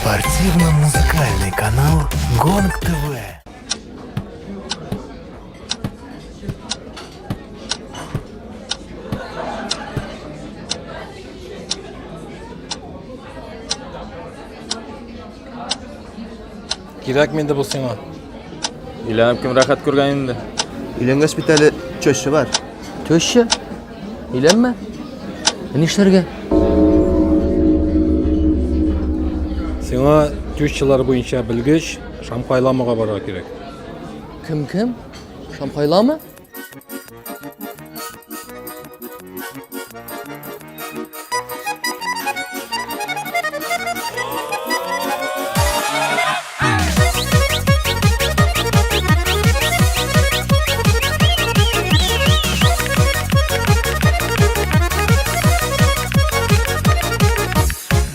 Спортивно-музыкальный канал Гонг ТВ. Kerak menda bu sena. Uylanib kim rahat ko'rgan endi. Uylangaч bitali cho'shi bor. Cho'shi? Uylanma. Nima ishlarga? Sena cho'shchilar bo'yicha bilgich Shamxaylamaga bora kerak. Kim? Shamxaylami?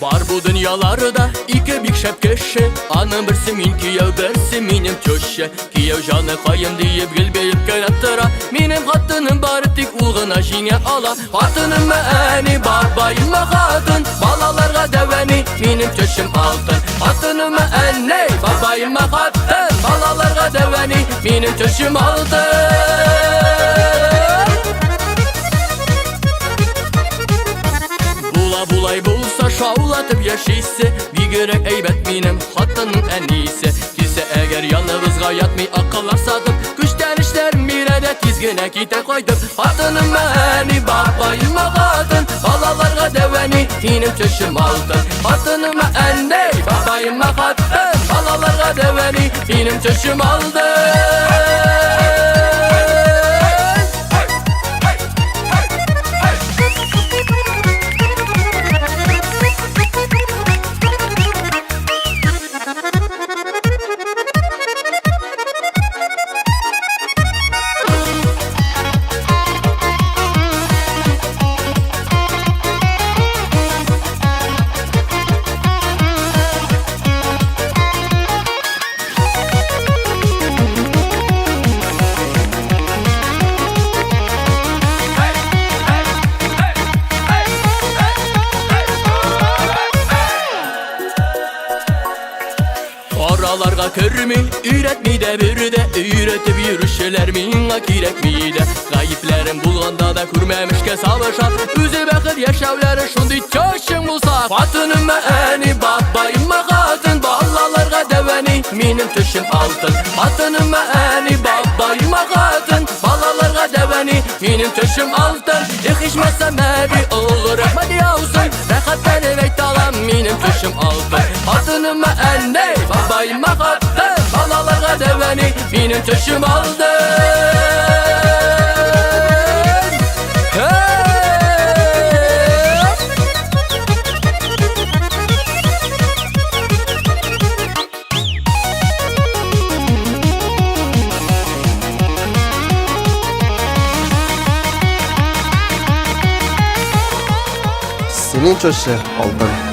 Var bu dünyalarda iki bir şapkeşi. Anım birsi min kiyev birsi minim köşe. Kiyev canı kayım deyip gülbeyip keleptira. Minim hatınım bari tik uğuna jine ala. Hatınım meğeni babayım ve hatın. Balalarga deveni minim köşüm altın. Hatınım meğeni babayım ve hatın. Balalarga deveni minim köşüm altın. Bulay bulsa şavlatıp yaşaysa. Bir gerek eybet benim hatının en iyisi. Kise eğer yalnızga yatmay akıllar satıp. Kıştan işlerim bir adet tizgine kite koydum. Hatının beni babayım hatın. Balalarga deveni benim çöşüm altın. Hatının beni babayım hatın. Balalarga deveni benim çöşüm altın. Oralarga körmü, üretmi de bir de üretip yürüşeler minga kirek mi de. Gayiplerim bulganda da kurmemişke savaşa. Üzü bakır yaşavları şundi çoşun bulsa. Fatınım meğeni babayım hatın. Ballalarga deveni minim tüşüm altın. Fatınım meğeni babayım hatın. Ballalarga deveni minim tüşüm altın. Yıkışmazsa meri olur rahmet yavsun. Rahattan evet alam minim tüşüm altın. Fatınım meğeni babayım hatın. Balalarga deveni benim tüşüm aldın. Senin cho'shi oltin.